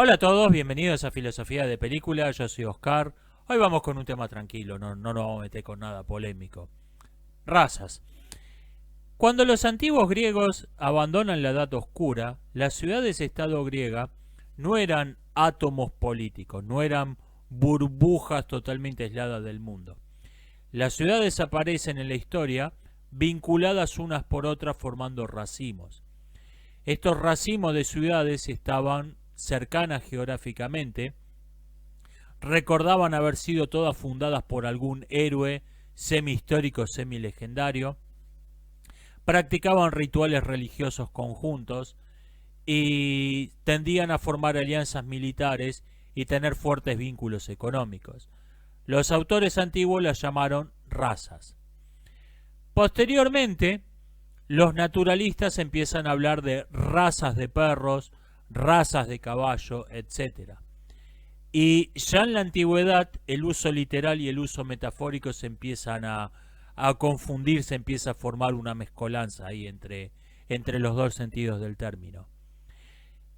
Hola a todos, bienvenidos a Filosofía de Película, yo soy Oscar. Hoy vamos con un tema tranquilo, no nos vamos a meter con nada polémico. Razas. Cuando los antiguos griegos abandonan la Edad Oscura, las ciudades-estado griegas no eran átomos políticos, no eran burbujas totalmente aisladas del mundo. Las ciudades aparecen en la historia vinculadas unas por otras formando racimos. Estos racimos de ciudades estaban cercanas geográficamente, recordaban haber sido todas fundadas por algún héroe semi-histórico, semi-legendario, practicaban rituales religiosos conjuntos y tendían a formar alianzas militares y tener fuertes vínculos económicos. Los autores antiguos las llamaron razas. Posteriormente, los naturalistas empiezan a hablar de razas de perros, razas de caballo, etc. Y ya en la antigüedad el uso literal y el uso metafórico se empiezan a confundir, se empieza a formar una mezcolanza ahí entre los dos sentidos del término.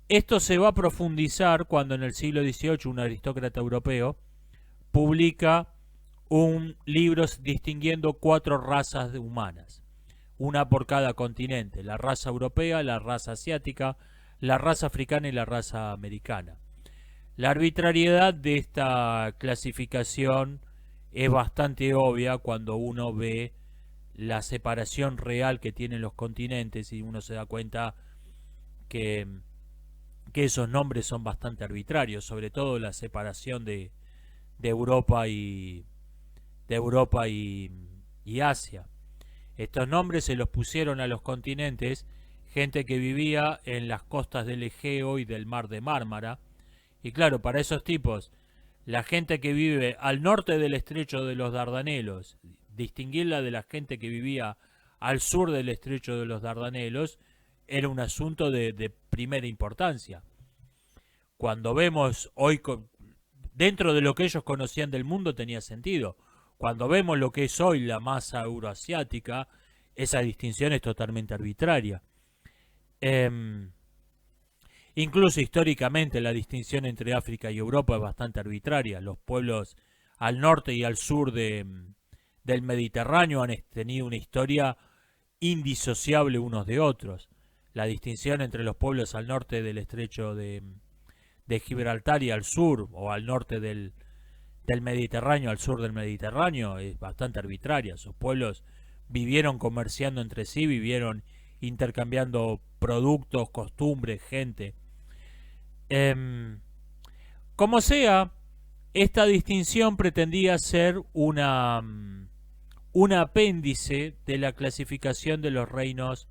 Esto se va a profundizar cuando en el siglo XVIII un aristócrata europeo publica un libro distinguiendo 4 razas humanas, una por cada continente: la raza europea, la raza asiática, la raza africana y la raza americana. La arbitrariedad de esta clasificación es bastante obvia cuando uno ve la separación real que tienen los continentes y uno se da cuenta que, que esos nombres son bastante arbitrarios, sobre todo la separación de Europa y Asia. Estos nombres se los pusieron a los continentes gente que vivía en las costas del Egeo y del mar de Mármara. Y claro, para esos tipos, la gente que vive al norte del estrecho de los Dardanelos, distinguirla de la gente que vivía al sur del estrecho de los Dardanelos, era un asunto de primera importancia. Cuando vemos hoy, dentro de lo que ellos conocían del mundo tenía sentido. Cuando vemos lo que es hoy la masa euroasiática, esa distinción es totalmente arbitraria. Incluso históricamente la distinción entre África y Europa es bastante arbitraria. Los pueblos al norte y al sur del Mediterráneo han tenido una historia indisociable unos de otros. La distinción entre los pueblos al norte del estrecho de Gibraltar y al sur, o al norte del Mediterráneo al sur del Mediterráneo, es bastante arbitraria. Sus pueblos vivieron comerciando entre sí, vivieron intercambiando productos, costumbres, gente. Como sea, esta distinción pretendía ser un apéndice de la clasificación de los reinos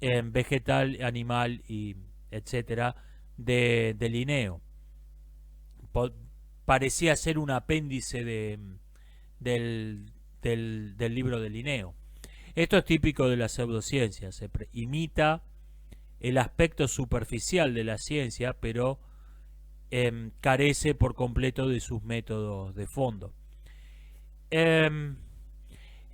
vegetal, animal y etcétera de Linneo. Parecía ser un apéndice del libro de Linneo. Esto es típico de la pseudociencia, se imita el aspecto superficial de la ciencia, pero carece por completo de sus métodos de fondo.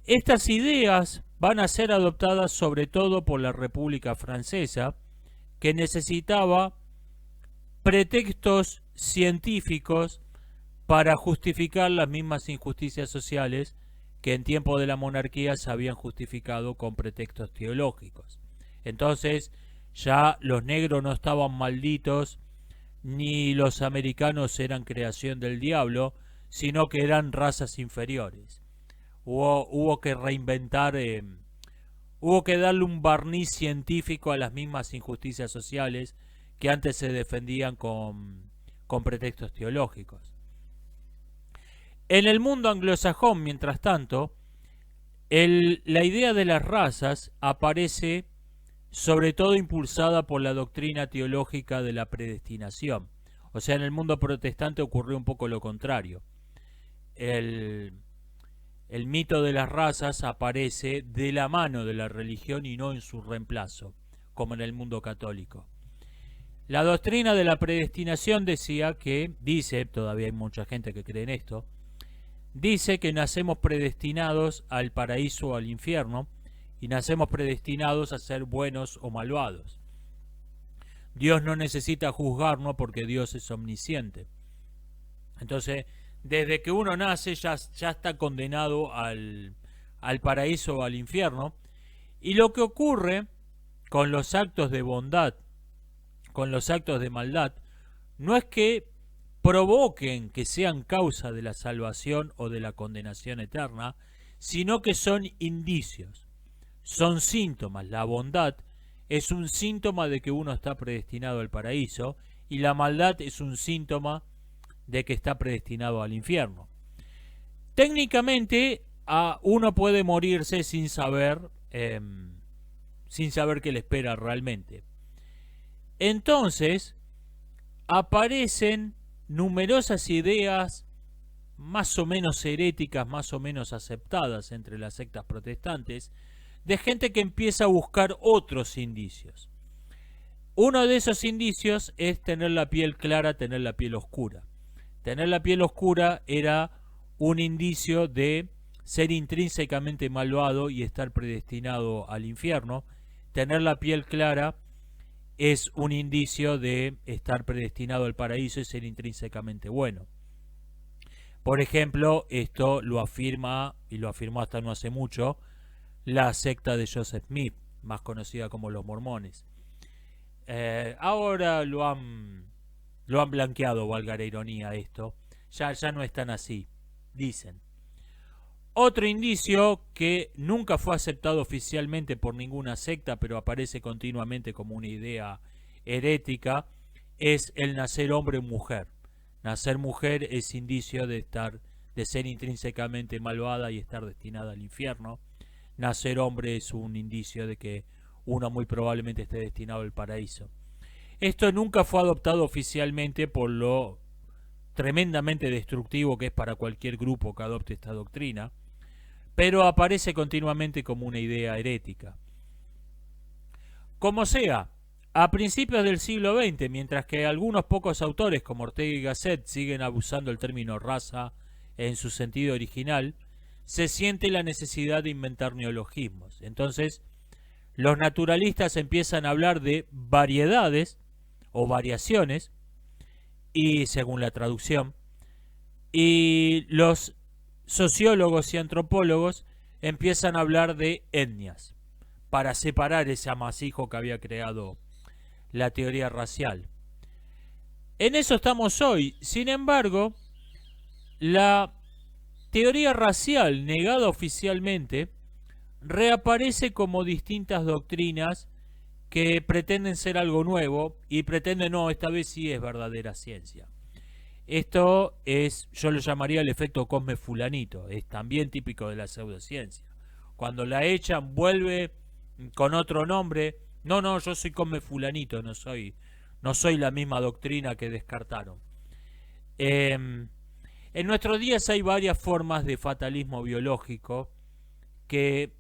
Estas ideas van a ser adoptadas sobre todo por la República Francesa, que necesitaba pretextos científicos para justificar las mismas injusticias sociales que en tiempo de la monarquía se habían justificado con pretextos teológicos. Entonces ya los negros no estaban malditos, ni los americanos eran creación del diablo, sino que eran razas inferiores. Hubo que reinventar, hubo que darle un barniz científico a las mismas injusticias sociales que antes se defendían con pretextos teológicos. En el mundo anglosajón, mientras tanto, la idea de las razas aparece sobre todo impulsada por la doctrina teológica de la predestinación. O sea, en el mundo protestante ocurrió un poco lo contrario. El mito de las razas aparece de la mano de la religión y no en su reemplazo, como en el mundo católico. La doctrina de la predestinación dice, todavía hay mucha gente que cree en esto, dice que nacemos predestinados al paraíso o al infierno, y nacemos predestinados a ser buenos o malvados. Dios no necesita juzgarnos porque Dios es omnisciente. Entonces, desde que uno nace ya está condenado al paraíso o al infierno. Y lo que ocurre con los actos de bondad, con los actos de maldad, no es que provoquen que sean causa de la salvación o de la condenación eterna, sino que son indicios, son síntomas. La bondad es un síntoma de que uno está predestinado al paraíso y la maldad es un síntoma de que está predestinado al infierno. Técnicamente, uno puede morirse sin saber qué le espera realmente. Entonces, aparecen numerosas ideas más o menos heréticas, más o menos aceptadas entre las sectas protestantes, de gente que empieza a buscar otros indicios. Uno de esos indicios es tener la piel clara, tener la piel oscura. Tener la piel oscura era un indicio de ser intrínsecamente malvado y estar predestinado al infierno. Tener la piel clara es un indicio de estar predestinado al paraíso y ser intrínsecamente bueno. Por ejemplo, esto lo afirma, y lo afirmó hasta no hace mucho, la secta de Joseph Smith, más conocida como los mormones. Ahora lo han blanqueado, valga la ironía esto. Ya no es tan así, dicen. Otro indicio que nunca fue aceptado oficialmente por ninguna secta, pero aparece continuamente como una idea herética, es el nacer hombre o mujer. Nacer mujer es indicio de ser intrínsecamente malvada y estar destinada al infierno. Nacer hombre es un indicio de que uno muy probablemente esté destinado al paraíso. Esto nunca fue adoptado oficialmente por lo tremendamente destructivo que es para cualquier grupo que adopte esta doctrina, pero aparece continuamente como una idea herética. Como sea, a principios del siglo XX, mientras que algunos pocos autores como Ortega y Gasset siguen abusando el término raza en su sentido original, se siente la necesidad de inventar neologismos. Entonces, los naturalistas empiezan a hablar de variedades o variaciones, y según la traducción, y los sociólogos y antropólogos empiezan a hablar de etnias para separar ese amasijo que había creado la teoría racial. En eso estamos hoy. Sin embargo, la teoría racial negada oficialmente reaparece como distintas doctrinas que pretenden ser algo nuevo y pretenden, no, esta vez sí es verdadera ciencia. Esto es, yo lo llamaría el efecto Cosme Fulanito, es también típico de la pseudociencia. Cuando la echan, vuelve con otro nombre. No, yo soy Cosme Fulanito, no soy la misma doctrina que descartaron. En nuestros días hay varias formas de fatalismo biológico que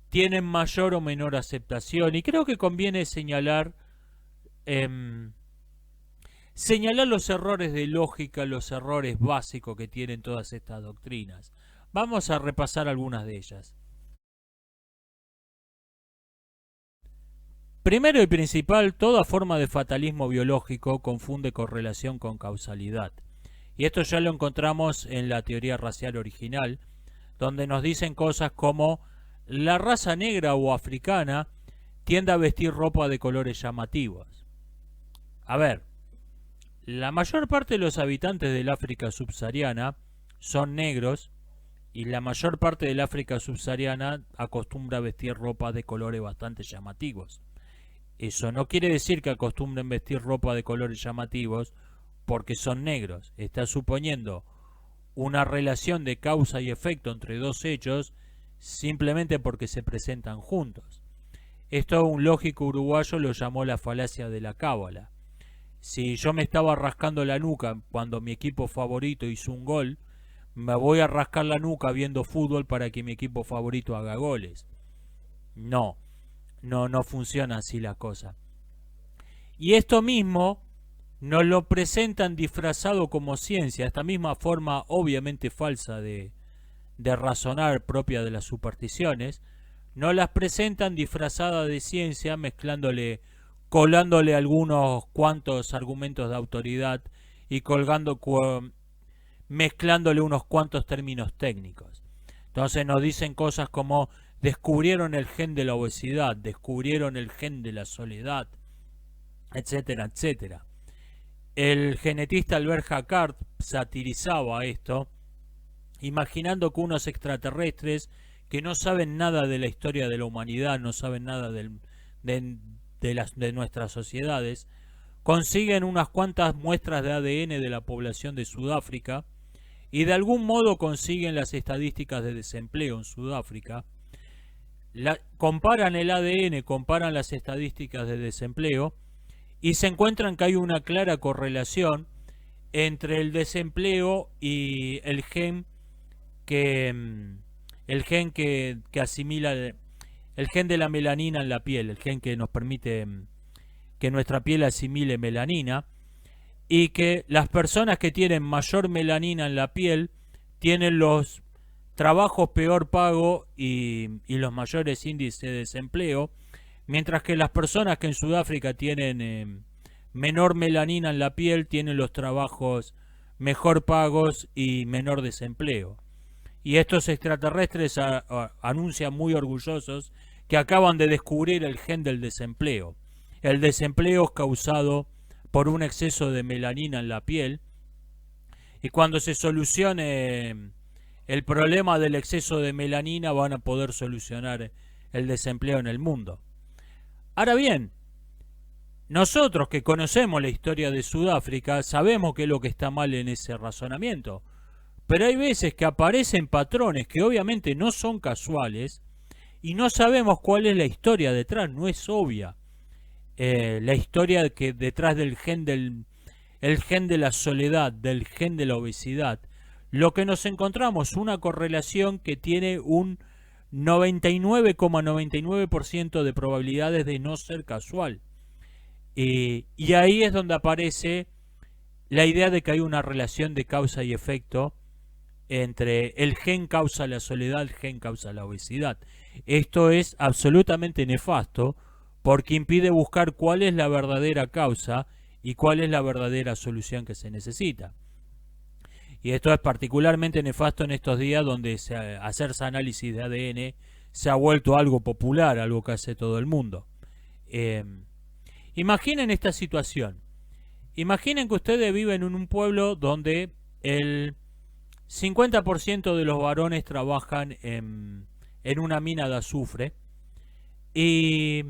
tienen mayor o menor aceptación, y creo que conviene señalar los errores de lógica, los errores básicos que tienen todas estas doctrinas. Vamos a repasar algunas de ellas. Primero y principal, toda forma de fatalismo biológico confunde correlación con causalidad. Y esto ya lo encontramos en la teoría racial original, donde nos dicen cosas como la raza negra o africana tiende a vestir ropa de colores llamativos. A ver, la mayor parte de los habitantes del África subsahariana son negros, y la mayor parte del África subsahariana acostumbra a vestir ropa de colores bastante llamativos. Eso no quiere decir que acostumbren vestir ropa de colores llamativos porque son negros. Está suponiendo una relación de causa y efecto entre dos hechos simplemente porque se presentan juntos. Esto un lógico uruguayo lo llamó la falacia de la cábala. Si yo me estaba rascando la nuca cuando mi equipo favorito hizo un gol, me voy a rascar la nuca viendo fútbol para que mi equipo favorito haga goles. No funciona así la cosa. Y esto mismo nos lo presentan disfrazado como ciencia, esta misma forma obviamente falsa de razonar propia de las supersticiones, nos las presentan disfrazada de ciencia mezclándole colándole algunos cuantos argumentos de autoridad y mezclándole unos cuantos términos técnicos. Entonces nos dicen cosas como descubrieron el gen de la obesidad, descubrieron el gen de la soledad, etcétera, etcétera. El genetista Albert Jacquard satirizaba esto, imaginando que unos extraterrestres que no saben nada de la historia de la humanidad, no saben nada de nuestras sociedades, consiguen unas cuantas muestras de ADN de la población de Sudáfrica y de algún modo consiguen las estadísticas de desempleo en Sudáfrica, comparan el ADN, comparan las estadísticas de desempleo y se encuentran que hay una clara correlación entre el desempleo y el gen que asimila, el gen de la melanina en la piel, el gen que nos permite que nuestra piel asimile melanina, y que las personas que tienen mayor melanina en la piel tienen los trabajos peor pagos y los mayores índices de desempleo, mientras que las personas que en Sudáfrica tienen menor melanina en la piel tienen los trabajos mejor pagos y menor desempleo. Y estos extraterrestres anuncian muy orgullosos que acaban de descubrir el gen del desempleo. El desempleo es causado por un exceso de melanina en la piel, y cuando se solucione el problema del exceso de melanina van a poder solucionar el desempleo en el mundo. Ahora bien, nosotros que conocemos la historia de Sudáfrica sabemos qué es lo que está mal en ese razonamiento, pero hay veces que aparecen patrones que obviamente no son casuales y no sabemos cuál es la historia detrás, no es obvia. La historia que detrás del gen el gen de la soledad, del gen de la obesidad, lo que nos encontramos una correlación que tiene un 99,99% de probabilidades de no ser casual. Y ahí es donde aparece la idea de que hay una relación de causa y efecto entre el gen causa la soledad, el gen causa la obesidad. Esto es absolutamente nefasto porque impide buscar cuál es la verdadera causa y cuál es la verdadera solución que se necesita. Y esto es particularmente nefasto en estos días donde hacerse análisis de ADN se ha vuelto algo popular, algo que hace todo el mundo. Imaginen esta situación. Imaginen que ustedes viven en un pueblo donde el 50% de los varones trabajan en una mina de azufre y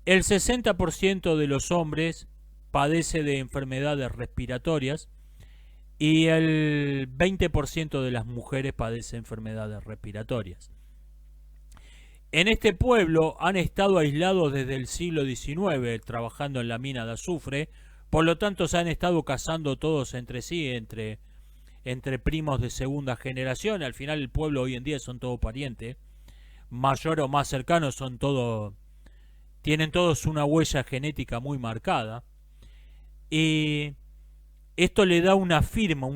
el 60% de los hombres padece de enfermedades respiratorias y el 20% de las mujeres padece enfermedades respiratorias. En este pueblo han estado aislados desde el siglo XIX trabajando en la mina de azufre, por lo tanto se han estado casando todos entre sí, entre primos de segunda generación. Al final el pueblo hoy en día son todos parientes, mayor o más cercanos, tienen todos una huella genética muy marcada, y esto le da una firma,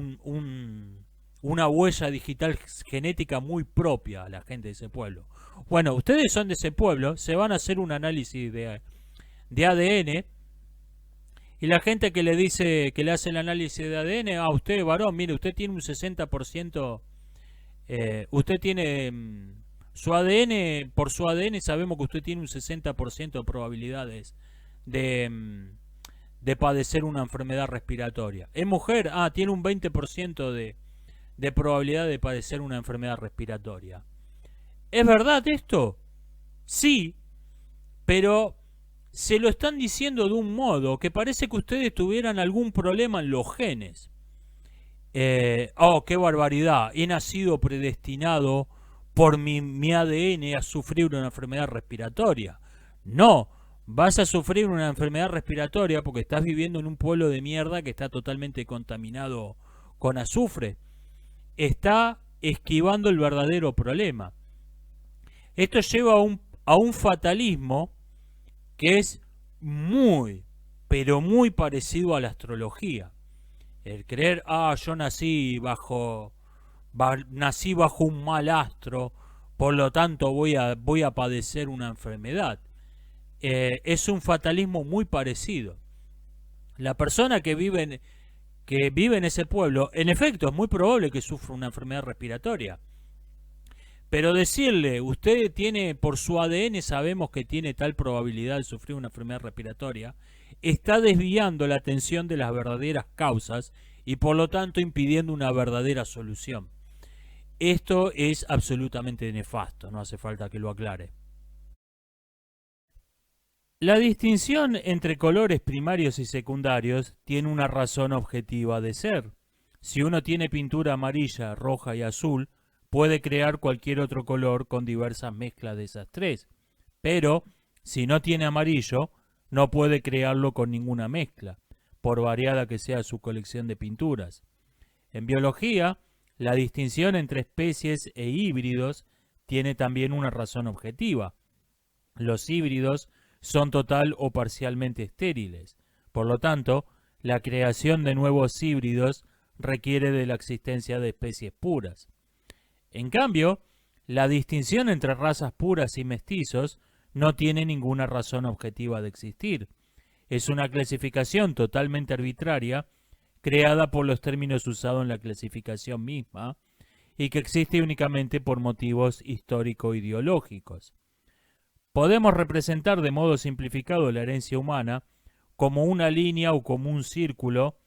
una huella digital genética muy propia a la gente de ese pueblo. Bueno, ustedes son de ese pueblo, se van a hacer un análisis de ADN, y la gente que le dice, que le hace el análisis de ADN, usted varón, mire, usted tiene un 60%, usted tiene su ADN, por su ADN sabemos que usted tiene un 60% de probabilidades de padecer una enfermedad respiratoria. ¿Es mujer? Tiene un 20% de probabilidad de padecer una enfermedad respiratoria. ¿Es verdad esto? Sí, pero se lo están diciendo de un modo que parece que ustedes tuvieran algún problema en los genes. ¡Qué barbaridad! He nacido predestinado por mi ADN a sufrir una enfermedad respiratoria. No, vas a sufrir una enfermedad respiratoria porque estás viviendo en un pueblo de mierda que está totalmente contaminado con azufre. Está esquivando el verdadero problema. Esto lleva a un fatalismo que es muy, pero muy parecido a la astrología. El creer, yo nací bajo un mal astro, por lo tanto voy a padecer una enfermedad. es un fatalismo muy parecido. La persona que vive en ese pueblo, en efecto, es muy probable que sufra una enfermedad respiratoria. Pero decirle, usted tiene, por su ADN sabemos que tiene tal probabilidad de sufrir una enfermedad respiratoria, está desviando la atención de las verdaderas causas y por lo tanto impidiendo una verdadera solución. Esto es absolutamente nefasto, no hace falta que lo aclare. La distinción entre colores primarios y secundarios tiene una razón objetiva de ser. Si uno tiene pintura amarilla, roja y azul, puede crear cualquier otro color con diversas mezclas de esas tres. Pero, si no tiene amarillo, no puede crearlo con ninguna mezcla, por variada que sea su colección de pinturas. En biología, la distinción entre especies e híbridos tiene también una razón objetiva. Los híbridos son total o parcialmente estériles. Por lo tanto, la creación de nuevos híbridos requiere de la existencia de especies puras. En cambio, la distinción entre razas puras y mestizos no tiene ninguna razón objetiva de existir. Es una clasificación totalmente arbitraria, creada por los términos usados en la clasificación misma, y que existe únicamente por motivos histórico-ideológicos. Podemos representar de modo simplificado la herencia humana como una línea o como un círculo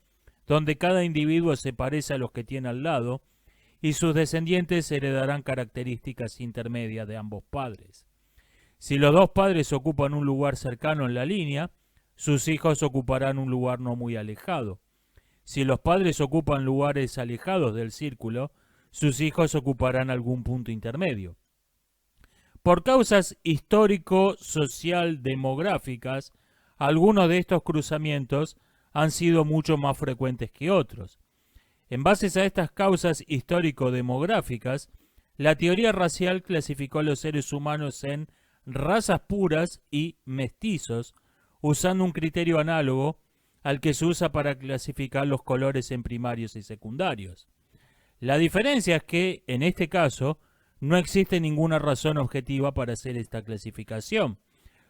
donde cada individuo se parece a los que tiene al lado y sus descendientes heredarán características intermedias de ambos padres. Si los dos padres ocupan un lugar cercano en la línea, sus hijos ocuparán un lugar no muy alejado. Si los padres ocupan lugares alejados del círculo, sus hijos ocuparán algún punto intermedio. Por causas histórico-social-demográficas, algunos de estos cruzamientos han sido mucho más frecuentes que otros. En base a estas causas histórico-demográficas, la teoría racial clasificó a los seres humanos en razas puras y mestizos, usando un criterio análogo al que se usa para clasificar los colores en primarios y secundarios. La diferencia es que, en este caso, no existe ninguna razón objetiva para hacer esta clasificación.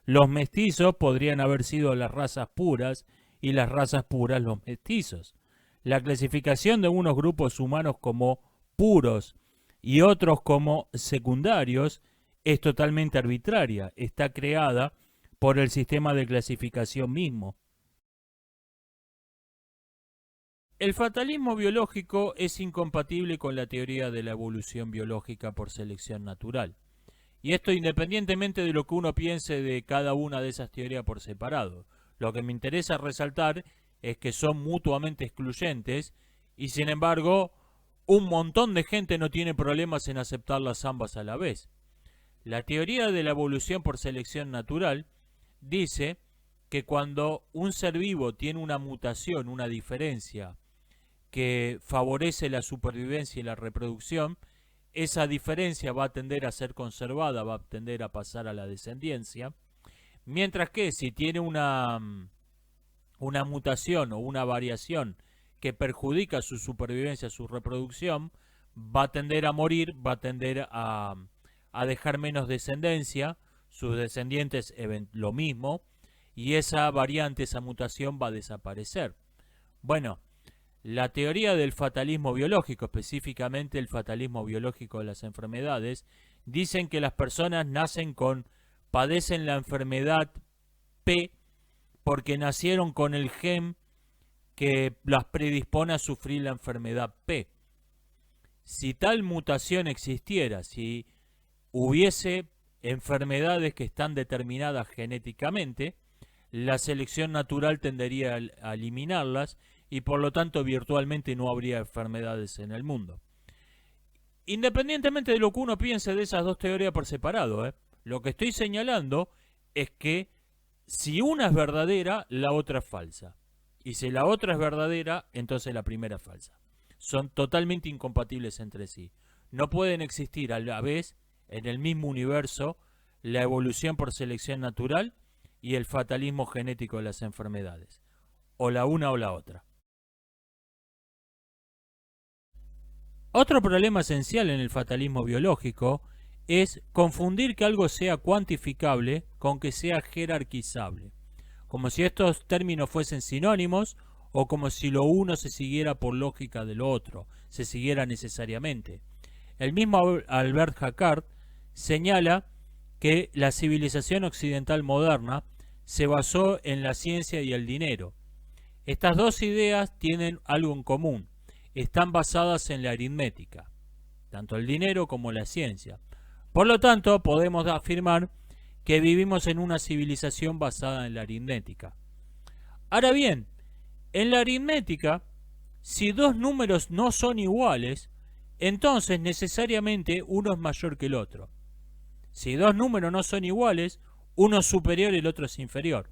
Los mestizos podrían haber sido las razas puras y las razas puras los mestizos. La clasificación de unos grupos humanos como puros y otros como secundarios es totalmente arbitraria, está creada por el sistema de clasificación mismo. El fatalismo biológico es incompatible con la teoría de la evolución biológica por selección natural. Y esto independientemente de lo que uno piense de cada una de esas teorías por separado. Lo que me interesa resaltar es que son mutuamente excluyentes y sin embargo un montón de gente no tiene problemas en aceptarlas ambas a la vez. La teoría de la evolución por selección natural dice que cuando un ser vivo tiene una mutación, una diferencia que favorece la supervivencia y la reproducción, esa diferencia va a tender a ser conservada, va a tender a pasar a la descendencia, mientras que si tiene una mutación o una variación que perjudica su supervivencia, su reproducción, va a tender a morir, va a tender a dejar menos descendencia, sus descendientes lo mismo, y esa variante, esa mutación va a desaparecer. Bueno, la teoría del fatalismo biológico, específicamente el fatalismo biológico de las enfermedades, dicen que las personas padecen la enfermedad P porque nacieron con el gen que las predispone a sufrir la enfermedad P. Si tal mutación existiera, si hubiese enfermedades que están determinadas genéticamente, la selección natural tendería a eliminarlas y por lo tanto virtualmente no habría enfermedades en el mundo. Independientemente de lo que uno piense de esas dos teorías por separado, lo que estoy señalando es que si una es verdadera, la otra es falsa. Y si la otra es verdadera, entonces la primera es falsa. Son totalmente incompatibles entre sí. No pueden existir a la vez en el mismo universo la evolución por selección natural y el fatalismo genético de las enfermedades. O la una o la otra. Otro problema esencial en el fatalismo biológico es confundir que algo sea cuantificable con que sea jerarquizable, como si estos términos fuesen sinónimos o como si lo uno se siguiera por lógica de lo otro, se siguiera necesariamente. El mismo Albert Jacquard señala que la civilización occidental moderna se basó en la ciencia y el dinero. Estas dos ideas tienen algo en común, están basadas en la aritmética, tanto el dinero como la ciencia. Por lo tanto, podemos afirmar que vivimos en una civilización basada en la aritmética. Ahora bien, en la aritmética, si dos números no son iguales, entonces necesariamente uno es mayor que el otro. Si dos números no son iguales, uno es superior y el otro es inferior.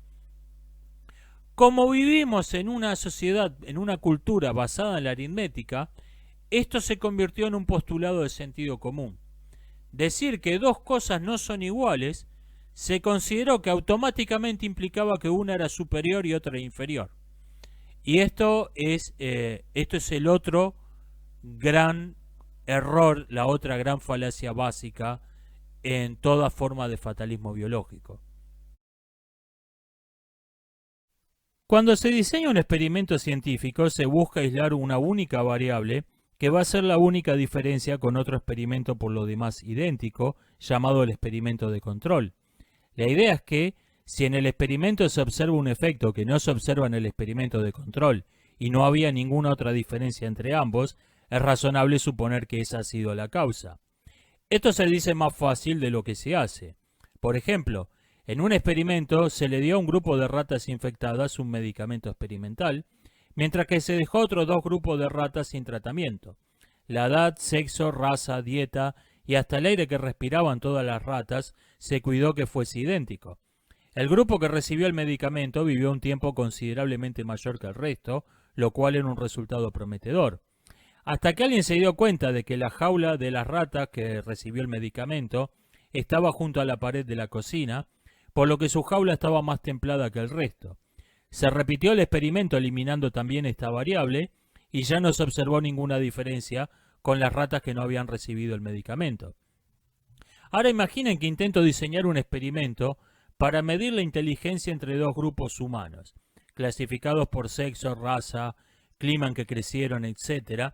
Como vivimos en una sociedad, en una cultura basada en la aritmética, esto se convirtió en un postulado de sentido común. Decir que dos cosas no son iguales se consideró que automáticamente implicaba que una era superior y otra inferior. Y esto es el otro gran error, la otra gran falacia básica en toda forma de fatalismo biológico. Cuando se diseña un experimento científico, se busca aislar una única variable que va a ser la única diferencia con otro experimento por lo demás idéntico, llamado el experimento de control. La idea es que, si en el experimento se observa un efecto que no se observa en el experimento de control y no había ninguna otra diferencia entre ambos, es razonable suponer que esa ha sido la causa. Esto se dice más fácil de lo que se hace. Por ejemplo, en un experimento se le dio a un grupo de ratas infectadas un medicamento experimental, mientras que se dejó a otros dos grupos de ratas sin tratamiento. La edad, sexo, raza, dieta y hasta el aire que respiraban todas las ratas se cuidó que fuese idéntico. El grupo que recibió el medicamento vivió un tiempo considerablemente mayor que el resto, lo cual era un resultado prometedor. Hasta que alguien se dio cuenta de que la jaula de las ratas que recibió el medicamento estaba junto a la pared de la cocina, por lo que su jaula estaba más templada que el resto. Se repitió el experimento eliminando también esta variable y ya no se observó ninguna diferencia con las ratas que no habían recibido el medicamento. Ahora imaginen que intento diseñar un experimento para medir la inteligencia entre dos grupos humanos, clasificados por sexo, raza, clima en que crecieron, etc.,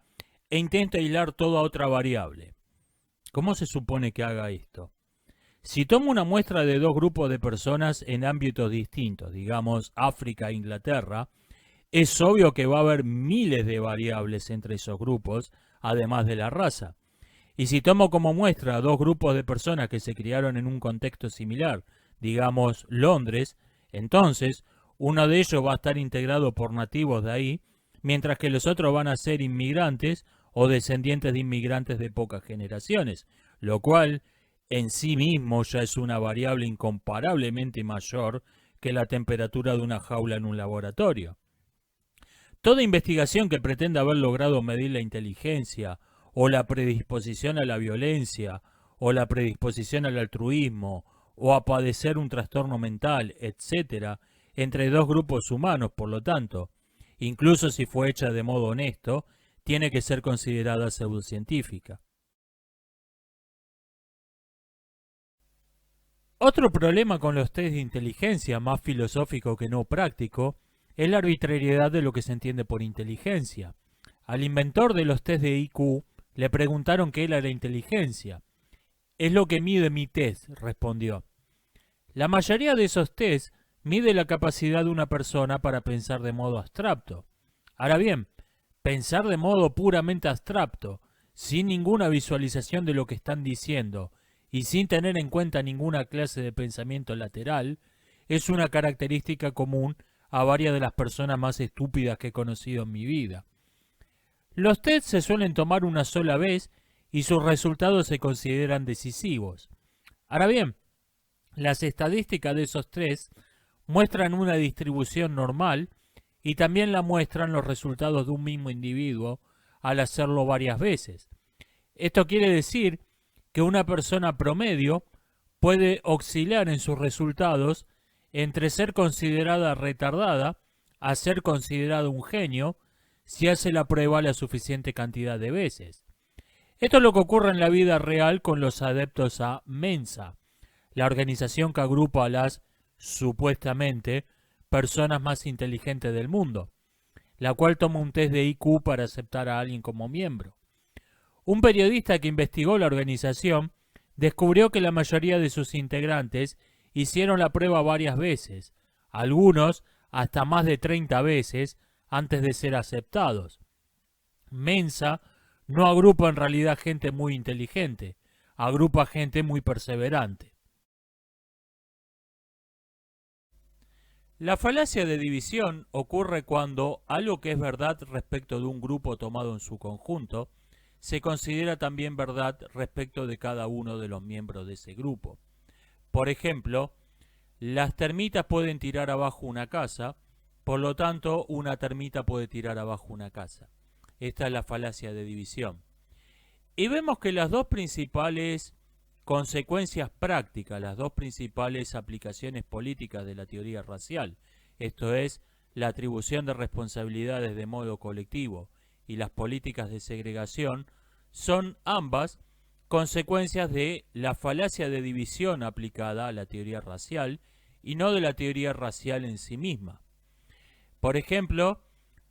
e intento aislar toda otra variable. ¿Cómo se supone que haga esto? Si tomo una muestra de dos grupos de personas en ámbitos distintos, digamos África e Inglaterra, es obvio que va a haber miles de variables entre esos grupos, además de la raza. Y si tomo como muestra dos grupos de personas que se criaron en un contexto similar, digamos Londres, entonces uno de ellos va a estar integrado por nativos de ahí, mientras que los otros van a ser inmigrantes o descendientes de inmigrantes de pocas generaciones, lo cual en sí mismo ya es una variable incomparablemente mayor que la temperatura de una jaula en un laboratorio. Toda investigación que pretenda haber logrado medir la inteligencia, o la predisposición a la violencia, o la predisposición al altruismo, o a padecer un trastorno mental, etc., entre dos grupos humanos, por lo tanto, incluso si fue hecha de modo honesto, tiene que ser considerada pseudocientífica. Otro problema con los test de inteligencia, más filosófico que no práctico, es la arbitrariedad de lo que se entiende por inteligencia. Al inventor de los test de IQ le preguntaron qué era la inteligencia. Es lo que mide mi test, respondió. La mayoría de esos tests mide la capacidad de una persona para pensar de modo abstracto. Ahora bien, pensar de modo puramente abstracto, sin ninguna visualización de lo que están diciendo y sin tener en cuenta ninguna clase de pensamiento lateral, es una característica común a varias de las personas más estúpidas que he conocido en mi vida. Los tests se suelen tomar una sola vez y sus resultados se consideran decisivos. Ahora bien, las estadísticas de esos tests muestran una distribución normal y también la muestran los resultados de un mismo individuo al hacerlo varias veces. Esto quiere decir que una persona promedio puede oscilar en sus resultados entre ser considerada retardada a ser considerado un genio si hace la prueba la suficiente cantidad de veces. Esto es lo que ocurre en la vida real con los adeptos a Mensa, la organización que agrupa a las, supuestamente, personas más inteligentes del mundo, la cual toma un test de IQ para aceptar a alguien como miembro. Un periodista que investigó la organización descubrió que la mayoría de sus integrantes hicieron la prueba varias veces, algunos hasta más de 30 veces antes de ser aceptados. Mensa no agrupa en realidad gente muy inteligente, agrupa gente muy perseverante. La falacia de división ocurre cuando algo que es verdad respecto de un grupo tomado en su conjunto se considera también verdad respecto de cada uno de los miembros de ese grupo. Por ejemplo, las termitas pueden tirar abajo una casa, por lo tanto, una termita puede tirar abajo una casa. Esta es la falacia de división. Y vemos que las dos principales consecuencias prácticas, las dos principales aplicaciones políticas de la teoría racial, esto es, la atribución de responsabilidades de modo colectivo y las políticas de segregación, son ambas consecuencias de la falacia de división aplicada a la teoría racial y no de la teoría racial en sí misma. Por ejemplo,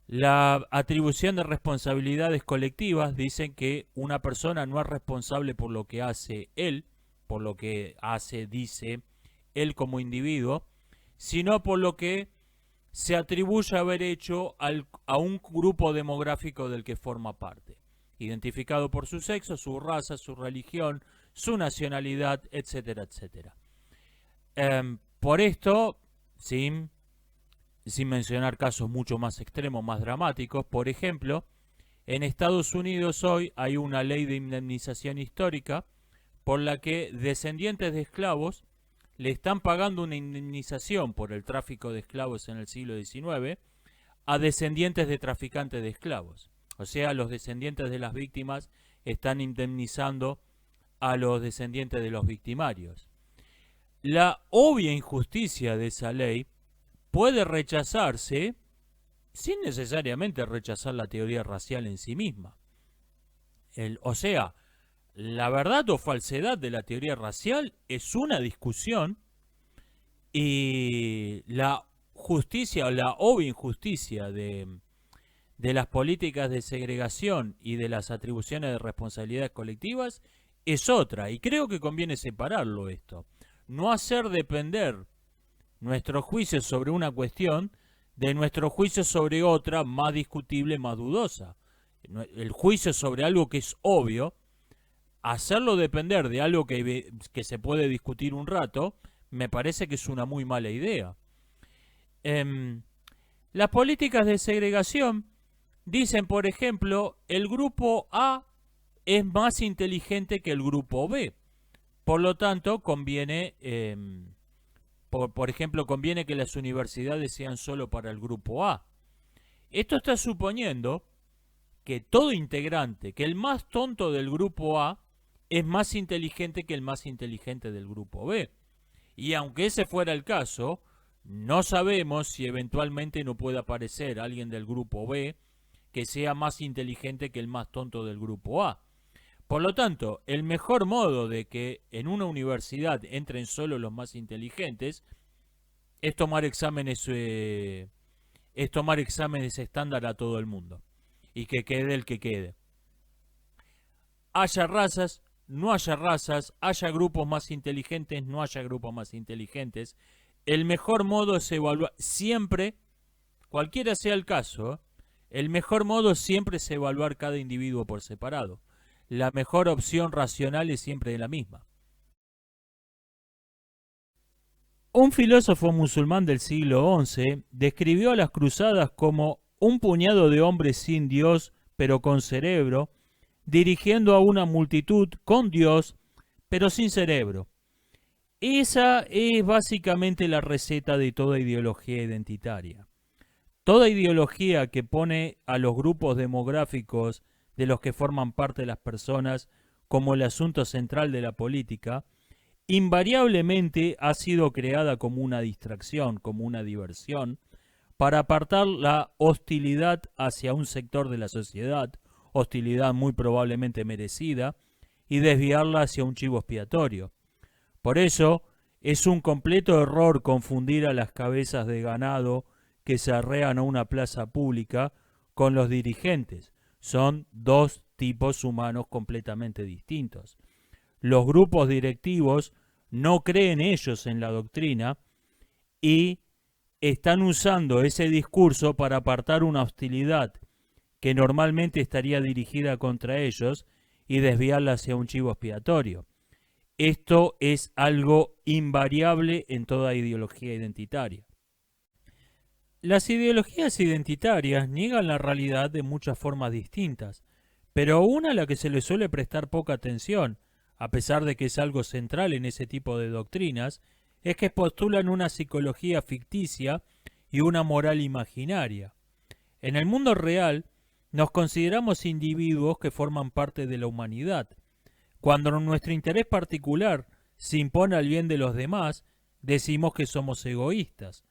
la atribución de responsabilidades colectivas dicen que una persona no es responsable por lo que hace él, por lo que hace, dice él como individuo, sino por lo que se atribuye haber hecho a un grupo demográfico del que forma parte, identificado por su sexo, su raza, su religión, su nacionalidad, etcétera, etcétera. Por esto, sin mencionar casos mucho más extremos, más dramáticos, por ejemplo, en Estados Unidos hoy hay una ley de indemnización histórica por la que descendientes de esclavos le están pagando una indemnización por el tráfico de esclavos en el siglo XIX a descendientes de traficantes de esclavos. O sea, los descendientes de las víctimas están indemnizando a los descendientes de los victimarios. La obvia injusticia de esa ley puede rechazarse sin necesariamente rechazar la teoría racial en sí misma. O sea, la verdad o falsedad de la teoría racial es una discusión y la justicia o la obvia injusticia de las políticas de segregación y de las atribuciones de responsabilidades colectivas es otra. Y creo que conviene separarlo esto. No hacer depender nuestro juicio sobre una cuestión de nuestro juicio sobre otra más discutible, más dudosa. El juicio sobre algo que es obvio, hacerlo depender de algo que se puede discutir un rato, me parece que es una muy mala idea. Las políticas de segregación dicen, por ejemplo, el grupo A es más inteligente que el grupo B. Por lo tanto, conviene, por ejemplo, conviene que las universidades sean solo para el grupo A. Esto está suponiendo que todo integrante, que el más tonto del grupo A es más inteligente que el más inteligente del grupo B. Y aunque ese fuera el caso, no sabemos si eventualmente no puede aparecer alguien del grupo B que sea más inteligente que el más tonto del grupo A. Por lo tanto, el mejor modo de que en una universidad entren solo los más inteligentes es tomar exámenes estándar a todo el mundo y que quede el que quede. Haya razas, no haya razas, haya grupos más inteligentes, no haya grupos más inteligentes. El mejor modo es evaluar siempre, cualquiera sea el caso, el mejor modo siempre es evaluar cada individuo por separado. La mejor opción racional es siempre la misma. Un filósofo musulmán del siglo XI describió a las cruzadas como un puñado de hombres sin Dios, pero con cerebro, dirigiendo a una multitud con Dios, pero sin cerebro. Esa es básicamente la receta de toda ideología identitaria. Toda ideología que pone a los grupos demográficos de los que forman parte las personas como el asunto central de la política, invariablemente ha sido creada como una distracción, como una diversión, para apartar la hostilidad hacia un sector de la sociedad hostilidad muy probablemente merecida, y desviarla hacia un chivo expiatorio. Por eso, es un completo error confundir a las cabezas de ganado que se arrean a una plaza pública con los dirigentes. Son dos tipos humanos completamente distintos. Los grupos directivos no creen ellos en la doctrina y están usando ese discurso para apartar una hostilidad que normalmente estaría dirigida contra ellos y desviarla hacia un chivo expiatorio. Esto es algo invariable en toda ideología identitaria. Las ideologías identitarias niegan la realidad de muchas formas distintas, pero una a la que se le suele prestar poca atención, a pesar de que es algo central en ese tipo de doctrinas, es que postulan una psicología ficticia y una moral imaginaria. En el mundo real, nos consideramos individuos que forman parte de la humanidad. Cuando nuestro interés particular se impone al bien de los demás, decimos que somos egoístas.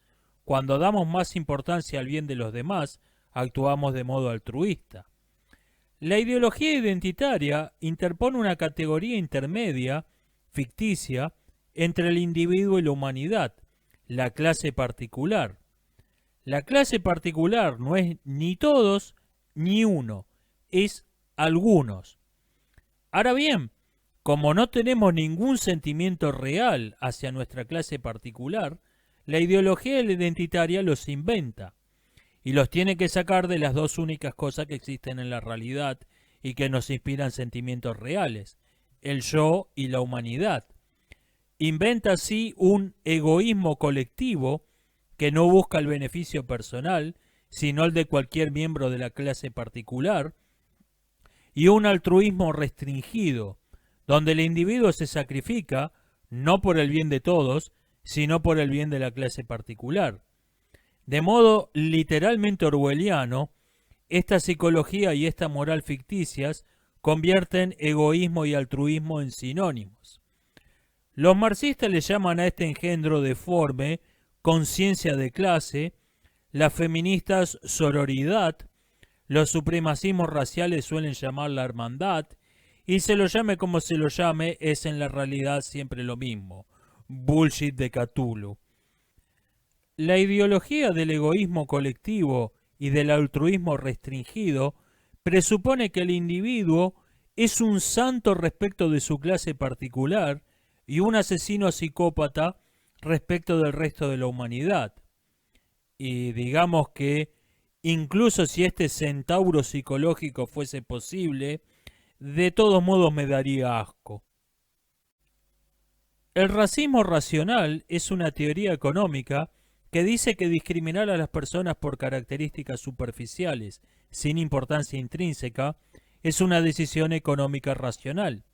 Cuando damos más importancia al bien de los demás, actuamos de modo altruista. La ideología identitaria interpone una categoría intermedia, ficticia, entre el individuo y la humanidad, la clase particular. La clase particular no es ni todos ni uno, es algunos. Ahora bien, como no tenemos ningún sentimiento real hacia nuestra clase particular, la ideología identitaria los inventa y los tiene que sacar de las dos únicas cosas que existen en la realidad y que nos inspiran sentimientos reales, el yo y la humanidad. Inventa así un egoísmo colectivo que no busca el beneficio personal, sino el de cualquier miembro de la clase particular, y un altruismo restringido, donde el individuo se sacrifica no por el bien de todos, sino por el bien de la clase particular. De modo literalmente orwelliano, esta psicología y esta moral ficticias convierten egoísmo y altruismo en sinónimos. Los marxistas le llaman a este engendro deforme conciencia de clase, las feministas sororidad, los supremacismos raciales suelen llamarla hermandad, y se lo llame como se lo llame, es en la realidad siempre lo mismo, bullshit de Cthulhu. La ideología del egoísmo colectivo y del altruismo restringido presupone que el individuo es un santo respecto de su clase particular y un asesino psicópata respecto del resto de la humanidad. Y digamos que incluso si este centauro psicológico fuese posible, de todos modos me daría asco. El racismo racional es una teoría económica que dice que discriminar a las personas por características superficiales, sin importancia intrínseca, es una decisión económica racional.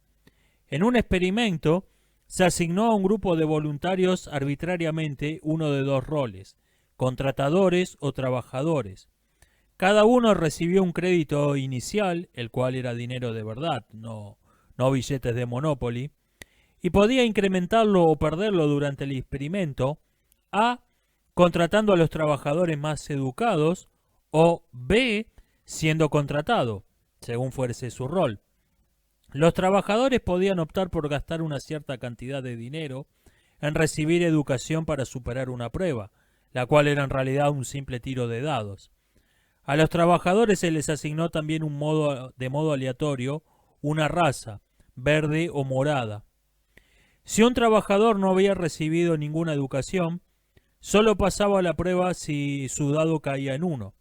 En un experimento, se asignó a un grupo de voluntarios arbitrariamente uno de dos roles, contratadores o trabajadores. Cada uno recibió un crédito inicial, el cual era dinero de verdad, no billetes de Monopoly, y podía incrementarlo o perderlo durante el experimento, A, contratando a los trabajadores más educados, o B, siendo contratado, según fuese su rol. Los trabajadores podían optar por gastar una cierta cantidad de dinero en recibir educación para superar una prueba, la cual era en realidad un simple tiro de dados. A los trabajadores se les asignó también de modo aleatorio una raza, verde o morada. Si un trabajador no había recibido ninguna educación, solo pasaba la prueba si su dado caía en 1.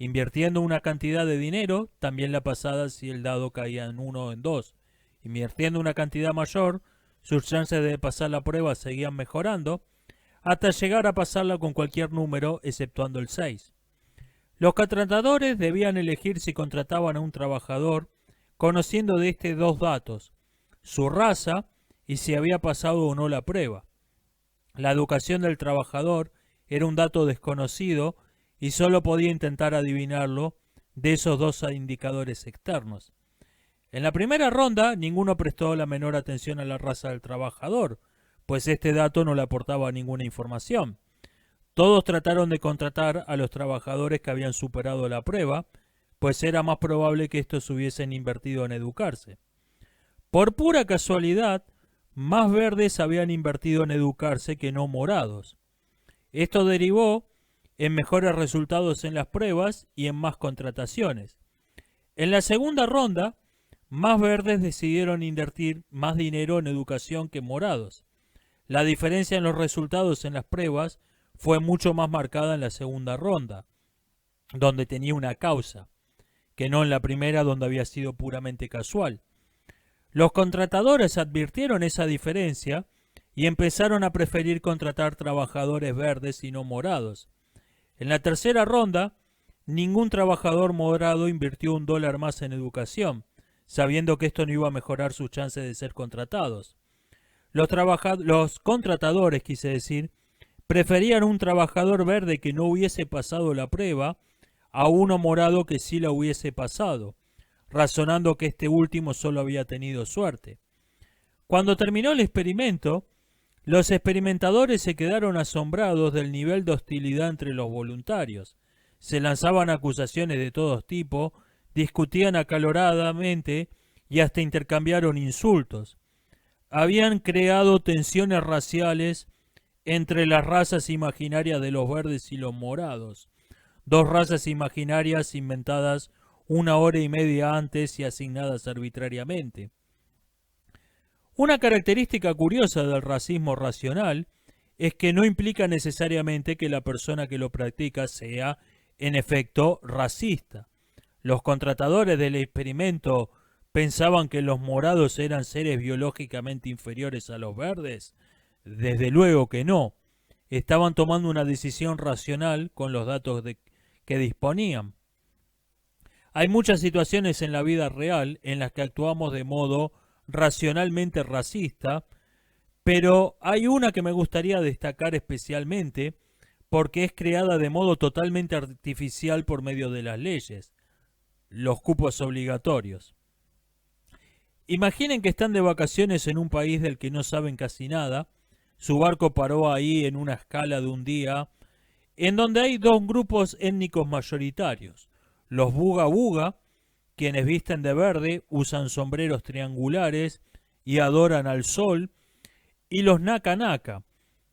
Invirtiendo una cantidad de dinero, también la pasaba si el dado caía en 1 o en 2. Invirtiendo una cantidad mayor, sus chances de pasar la prueba seguían mejorando, hasta llegar a pasarla con cualquier número, exceptuando el 6. Los contratadores debían elegir si contrataban a un trabajador, conociendo de este dos datos, su raza y si había pasado o no la prueba. La educación del trabajador era un dato desconocido y solo podía intentar adivinarlo de esos dos indicadores externos. En la primera ronda, ninguno prestó la menor atención a la raza del trabajador, pues este dato no le aportaba ninguna información. Todos trataron de contratar a los trabajadores que habían superado la prueba, pues era más probable que estos hubiesen invertido en educarse. Por pura casualidad, más verdes habían invertido en educarse que no morados. Esto derivó en mejores resultados en las pruebas y en más contrataciones. En la segunda ronda, más verdes decidieron invertir más dinero en educación que morados. La diferencia en los resultados en las pruebas fue mucho más marcada en la segunda ronda, donde tenía una causa, que no en la primera, donde había sido puramente casual. Los contratadores advirtieron esa diferencia y empezaron a preferir contratar trabajadores verdes y no morados. En la tercera ronda, ningún trabajador morado invirtió $1 más en educación, sabiendo que esto no iba a mejorar sus chances de ser contratados. Los contratadores, quise decir, preferían un trabajador verde que no hubiese pasado la prueba a uno morado que sí la hubiese pasado, razonando que este último solo había tenido suerte. Cuando terminó el experimento, los experimentadores se quedaron asombrados del nivel de hostilidad entre los voluntarios. Se lanzaban acusaciones de todo tipo, discutían acaloradamente y hasta intercambiaron insultos. Habían creado tensiones raciales entre las razas imaginarias de los verdes y los morados, dos razas imaginarias inventadas 1 hora y media antes y asignadas arbitrariamente. Una característica curiosa del racismo racional es que no implica necesariamente que la persona que lo practica sea, en efecto, racista. Los contratadores del experimento pensaban que los morados eran seres biológicamente inferiores a los verdes. Desde luego que no. Estaban tomando una decisión racional con los datos que disponían. Hay muchas situaciones en la vida real en las que actuamos de modo racionalmente racista, pero hay una que me gustaría destacar especialmente porque es creada de modo totalmente artificial por medio de las leyes, los cupos obligatorios. Imaginen que están de vacaciones en un país del que no saben casi nada, su barco paró ahí en una escala de un día, en donde hay dos grupos étnicos mayoritarios, los Buga Buga, quienes visten de verde, usan sombreros triangulares y adoran al sol, y los Naka Naka,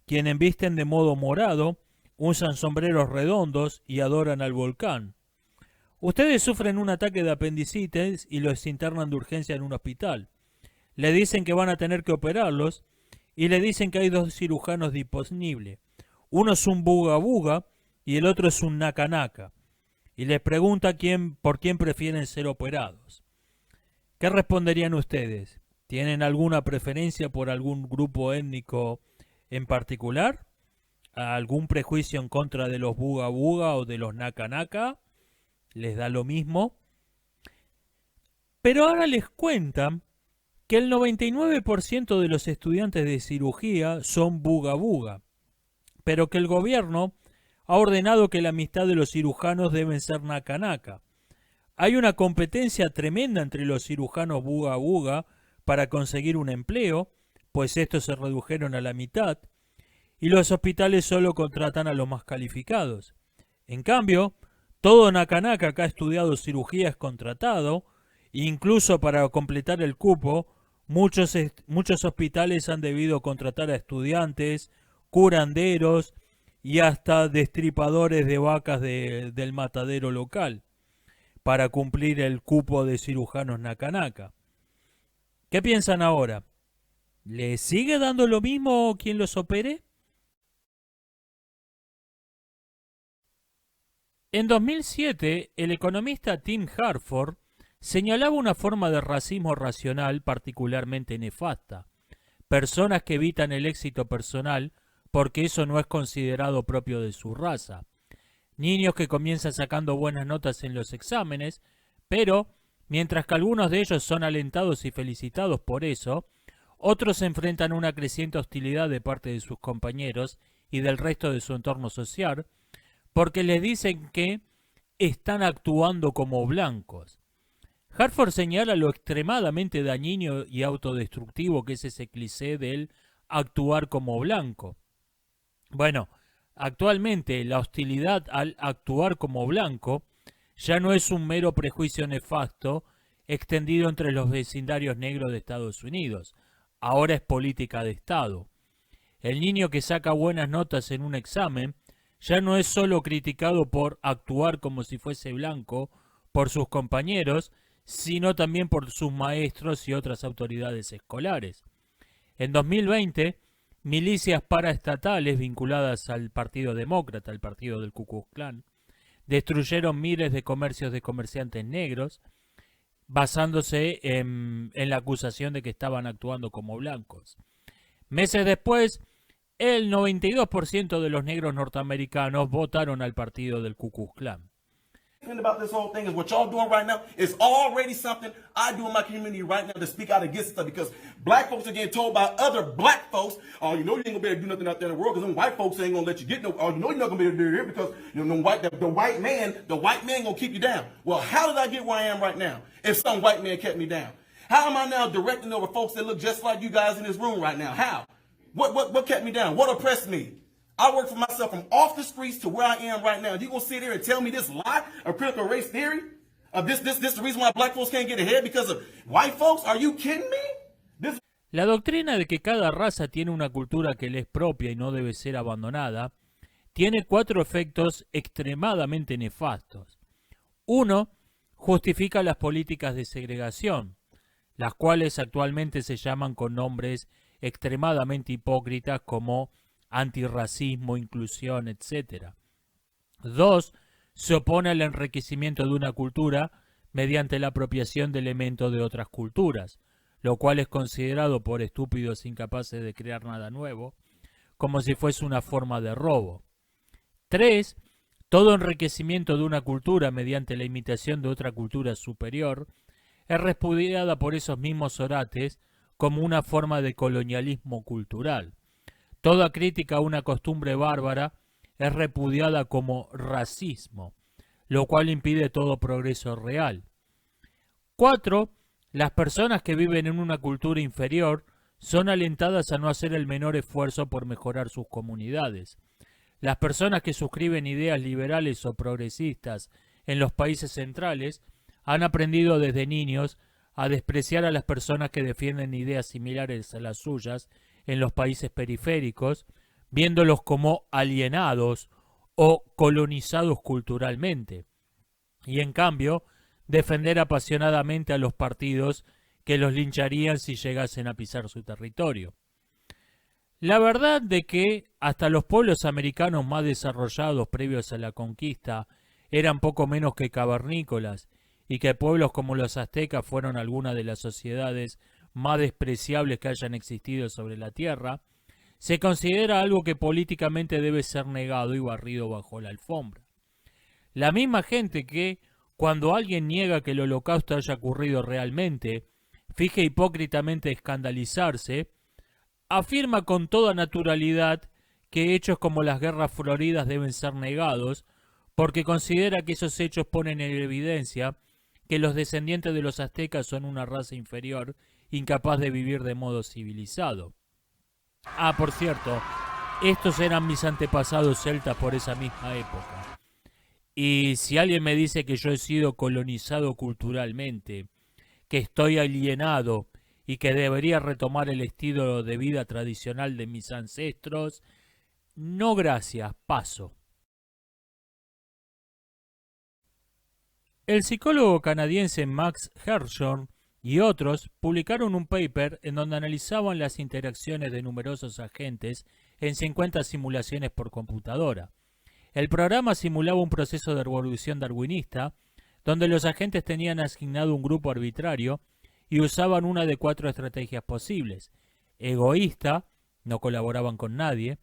quienes visten de modo morado, usan sombreros redondos y adoran al volcán. Ustedes sufren un ataque de apendicitis y los internan de urgencia en un hospital. Le dicen que van a tener que operarlos y le dicen que hay dos cirujanos disponibles. Uno es un Buga Buga y el otro es un Naka Naka. Y les pregunta por quién prefieren ser operados. ¿Qué responderían ustedes? ¿Tienen alguna preferencia por algún grupo étnico en particular? ¿Algún prejuicio en contra de los Buga Buga o de los Naka Naka? ¿Les da lo mismo? Pero ahora les cuentan que el 99% de los estudiantes de cirugía son Buga Buga, pero que el gobierno ha ordenado que la mitad de los cirujanos deben ser Naka Naka. Hay una competencia tremenda entre los cirujanos Buga Buga para conseguir un empleo, pues estos se redujeron a la mitad, y los hospitales solo contratan a los más calificados. En cambio, todo Naka Naka que ha estudiado cirugía es contratado, e incluso para completar el cupo, muchos hospitales han debido contratar a estudiantes, curanderos y hasta destripadores de vacas del matadero local para cumplir el cupo de cirujanos Naka Naka. ¿Qué piensan ahora? ¿Les sigue dando lo mismo quien los opere? En 2007, el economista Tim Harford señalaba una forma de racismo racional particularmente nefasta: personas que evitan el éxito personal porque eso no es considerado propio de su raza. Niños que comienzan sacando buenas notas en los exámenes, pero, mientras que algunos de ellos son alentados y felicitados por eso, otros enfrentan una creciente hostilidad de parte de sus compañeros y del resto de su entorno social, porque les dicen que están actuando como blancos. Harford señala lo extremadamente dañino y autodestructivo que es ese cliché del actuar como blanco. Bueno, actualmente la hostilidad al actuar como blanco ya no es un mero prejuicio nefasto extendido entre los vecindarios negros de Estados Unidos. Ahora es política de Estado. El niño que saca buenas notas en un examen ya no es solo criticado por actuar como si fuese blanco por sus compañeros, sino también por sus maestros y otras autoridades escolares. En 2020, milicias paraestatales vinculadas al Partido Demócrata, al partido del Ku Klux Klan, destruyeron miles de comercios de comerciantes negros, basándose en la acusación de que estaban actuando como blancos. Meses después, el 92% de los negros norteamericanos votaron al partido del Ku Klux Klan. About this whole thing is what y'all doing right now is already something I do in my community right now to speak out against stuff, because black folks are getting told by other black folks, oh, you know you ain't gonna be able to do nothing out there in the world because them white folks ain't gonna let you get no, oh, you know you're not gonna be able to do it here because you know the white man gonna keep you down. Well, how did I get where I am right now if some white man kept me down? How am I now directing over folks that look just like you guys in this room right now? How? What kept me down? What oppressed me? I worked for myself from off the streets to where I am right now. You gonna sit here and tell me this lie of critical race theory? Of this the reason why black folks can't get ahead because of white folks? Are you kidding me? La doctrina de que cada raza tiene una cultura que le es propia y no debe ser abandonada, tiene 4 efectos extremadamente nefastos. 1. Justifica las políticas de segregación, las cuales actualmente se llaman con nombres extremadamente hipócritas como antirracismo, inclusión, etc. 2. Se opone al enriquecimiento de una cultura mediante la apropiación de elementos de otras culturas, lo cual es considerado por estúpidos incapaces de crear nada nuevo, como si fuese una forma de robo. 3. Todo enriquecimiento de una cultura mediante la imitación de otra cultura superior es repudiada por esos mismos orates como una forma de colonialismo cultural. Toda crítica a una costumbre bárbara es repudiada como racismo, lo cual impide todo progreso real. 4. Las personas que viven en una cultura inferior son alentadas a no hacer el menor esfuerzo por mejorar sus comunidades. Las personas que suscriben ideas liberales o progresistas en los países centrales han aprendido desde niños a despreciar a las personas que defienden ideas similares a las suyas en los países periféricos, viéndolos como alienados o colonizados culturalmente, y en cambio defender apasionadamente a los partidos que los lincharían si llegasen a pisar su territorio. La verdad de que hasta los pueblos americanos más desarrollados previos a la conquista eran poco menos que cavernícolas, y que pueblos como los aztecas fueron algunas de las sociedades más despreciables que hayan existido sobre la tierra, se considera algo que políticamente debe ser negado y barrido bajo la alfombra. La misma gente que, cuando alguien niega que el Holocausto haya ocurrido realmente, finge hipócritamente escandalizarse, afirma con toda naturalidad que hechos como las guerras floridas deben ser negados, porque considera que esos hechos ponen en evidencia que los descendientes de los aztecas son una raza inferior, incapaz de vivir de modo civilizado. Ah, por cierto, estos eran mis antepasados celtas por esa misma época. Y si alguien me dice que yo he sido colonizado culturalmente, que estoy alienado y que debería retomar el estilo de vida tradicional de mis ancestros, no gracias, paso. El psicólogo canadiense Max Hershorn y otros publicaron un paper en donde analizaban las interacciones de numerosos agentes en 50 simulaciones por computadora. El programa simulaba un proceso de revolución darwinista, donde los agentes tenían asignado un grupo arbitrario y usaban una de 4 estrategias posibles: egoísta, no colaboraban con nadie;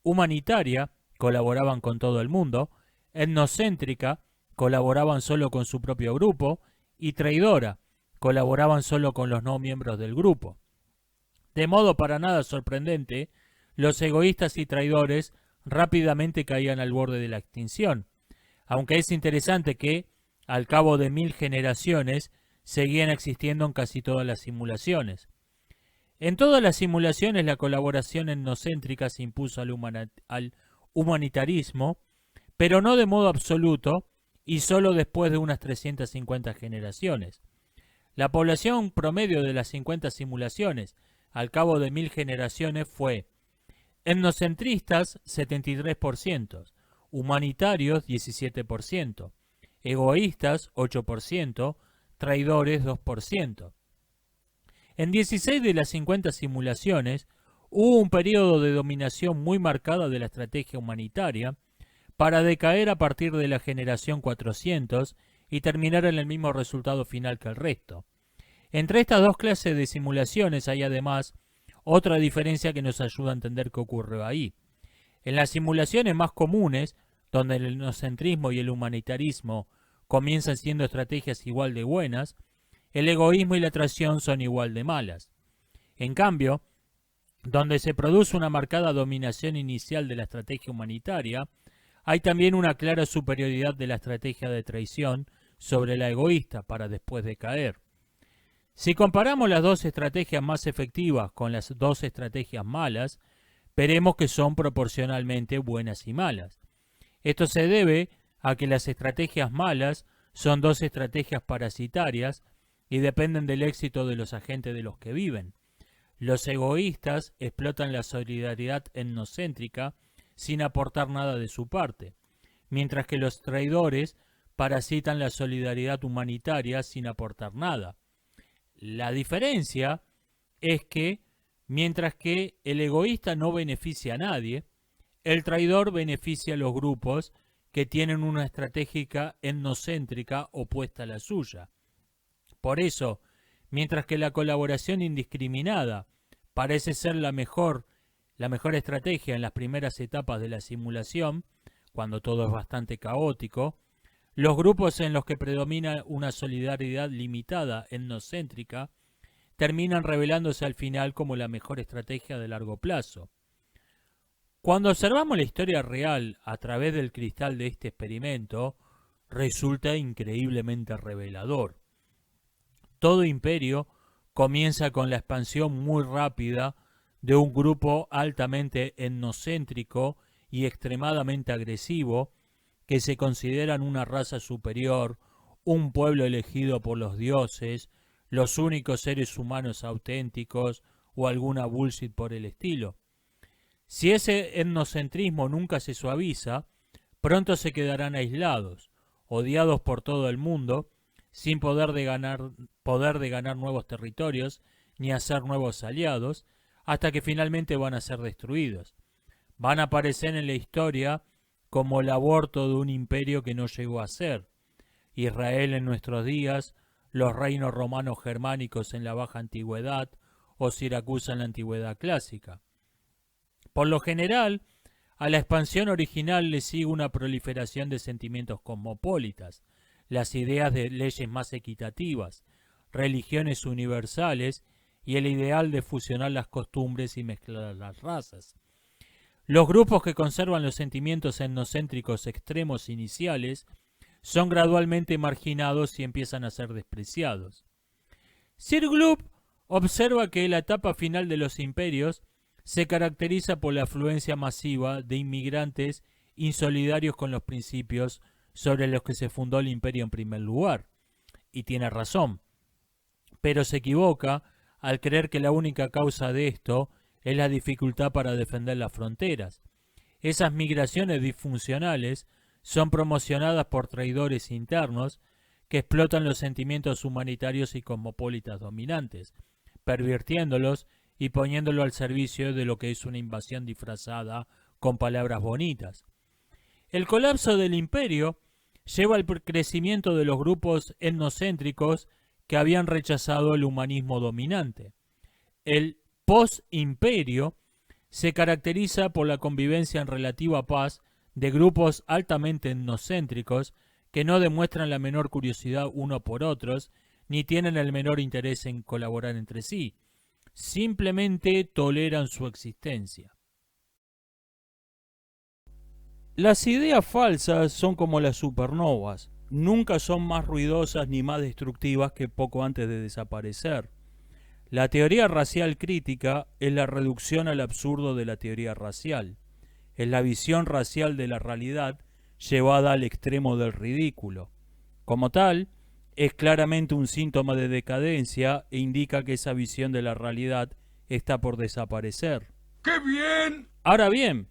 humanitaria, colaboraban con todo el mundo; etnocéntrica, colaboraban solo con su propio grupo; y traidora, colaboraban solo con los no miembros del grupo. De modo para nada sorprendente, los egoístas y traidores rápidamente caían al borde de la extinción, aunque es interesante que, al cabo de 1000 generaciones, seguían existiendo en casi todas las simulaciones. En todas las simulaciones la colaboración etnocéntrica se impuso al humanitarismo, pero no de modo absoluto, y solo después de unas 350 generaciones. La población promedio de las 50 simulaciones al cabo de 1000 generaciones fue etnocentristas 73%, humanitarios 17%, egoístas 8%, traidores 2%. En 16 de las 50 simulaciones hubo un periodo de dominación muy marcada de la estrategia humanitaria para decaer a partir de la generación 400 y terminar en el mismo resultado final que el resto. Entre estas dos clases de simulaciones hay además otra diferencia que nos ayuda a entender qué ocurre ahí. En las simulaciones más comunes, donde el etnocentrismo y el humanitarismo comienzan siendo estrategias igual de buenas, el egoísmo y la traición son igual de malas. En cambio, donde se produce una marcada dominación inicial de la estrategia humanitaria, hay también una clara superioridad de la estrategia de traición sobre la egoísta para después decaer. Si comparamos las dos estrategias más efectivas con las dos estrategias malas, veremos que son proporcionalmente buenas y malas. Esto se debe a que las estrategias malas son dos estrategias parasitarias y dependen del éxito de los agentes de los que viven. Los egoístas explotan la solidaridad etnocéntrica sin aportar nada de su parte, mientras que los traidores parasitan la solidaridad humanitaria sin aportar nada. La diferencia es que, mientras que el egoísta no beneficia a nadie, el traidor beneficia a los grupos que tienen una estrategia etnocéntrica opuesta a la suya. Por eso, mientras que la colaboración indiscriminada parece ser la mejor estrategia en las primeras etapas de la simulación, cuando todo es bastante caótico, los grupos en los que predomina una solidaridad limitada etnocéntrica terminan revelándose al final como la mejor estrategia de largo plazo. Cuando observamos la historia real a través del cristal de este experimento, resulta increíblemente revelador. Todo imperio comienza con la expansión muy rápida de un grupo altamente etnocéntrico y extremadamente agresivo que se consideran una raza superior, un pueblo elegido por los dioses, los únicos seres humanos auténticos o alguna bullshit por el estilo. Si ese etnocentrismo nunca se suaviza, pronto se quedarán aislados, odiados por todo el mundo, sin poder de ganar nuevos territorios ni hacer nuevos aliados, hasta que finalmente van a ser destruidos. Van a aparecer en la historia como el aborto de un imperio que no llegó a ser. Israel en nuestros días, los reinos romanos germánicos en la baja antigüedad o Siracusa en la antigüedad clásica. Por lo general, a la expansión original le sigue una proliferación de sentimientos cosmopolitas, las ideas de leyes más equitativas, religiones universales y el ideal de fusionar las costumbres y mezclar las razas. Los grupos que conservan los sentimientos etnocéntricos extremos iniciales son gradualmente marginados y empiezan a ser despreciados. Sir Gloop observa que la etapa final de los imperios se caracteriza por la afluencia masiva de inmigrantes insolidarios con los principios sobre los que se fundó el imperio en primer lugar. Y tiene razón, pero se equivoca al creer que la única causa de esto es la dificultad para defender las fronteras. Esas migraciones disfuncionales son promocionadas por traidores internos que explotan los sentimientos humanitarios y cosmopolitas dominantes, pervirtiéndolos y poniéndolo al servicio de lo que es una invasión disfrazada con palabras bonitas. El colapso del imperio lleva al crecimiento de los grupos etnocéntricos que habían rechazado el humanismo dominante. El post-imperio se caracteriza por la convivencia en relativa paz de grupos altamente etnocéntricos que no demuestran la menor curiosidad uno por otros, ni tienen el menor interés en colaborar entre sí. Simplemente toleran su existencia. Las ideas falsas son como las supernovas. Nunca son más ruidosas ni más destructivas que poco antes de desaparecer. La teoría racial crítica es la reducción al absurdo de la teoría racial. Es la visión racial de la realidad llevada al extremo del ridículo. Como tal, es claramente un síntoma de decadencia e indica que esa visión de la realidad está por desaparecer. ¡Qué bien! Ahora bien,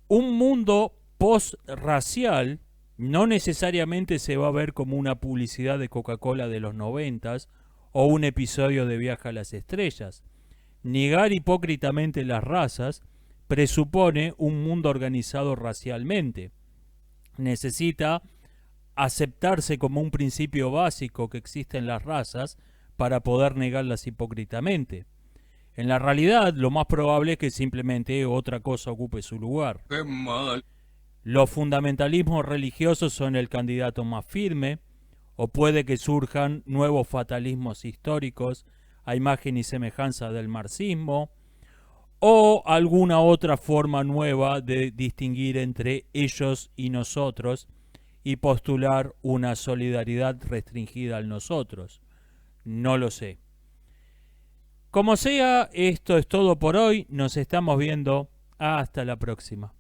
un mundo post-racial no necesariamente se va a ver como una publicidad de Coca-Cola de los 90s o un episodio de Viaje a las Estrellas. Negar hipócritamente las razas presupone un mundo organizado racialmente. Necesita aceptarse como un principio básico que existen las razas para poder negarlas hipócritamente. En la realidad, lo más probable es que simplemente otra cosa ocupe su lugar. ¡Qué mal! Los fundamentalismos religiosos son el candidato más firme, o puede que surjan nuevos fatalismos históricos a imagen y semejanza del marxismo, o alguna otra forma nueva de distinguir entre ellos y nosotros y postular una solidaridad restringida al nosotros. No lo sé. Como sea, esto es todo por hoy. Nos estamos viendo. Hasta la próxima.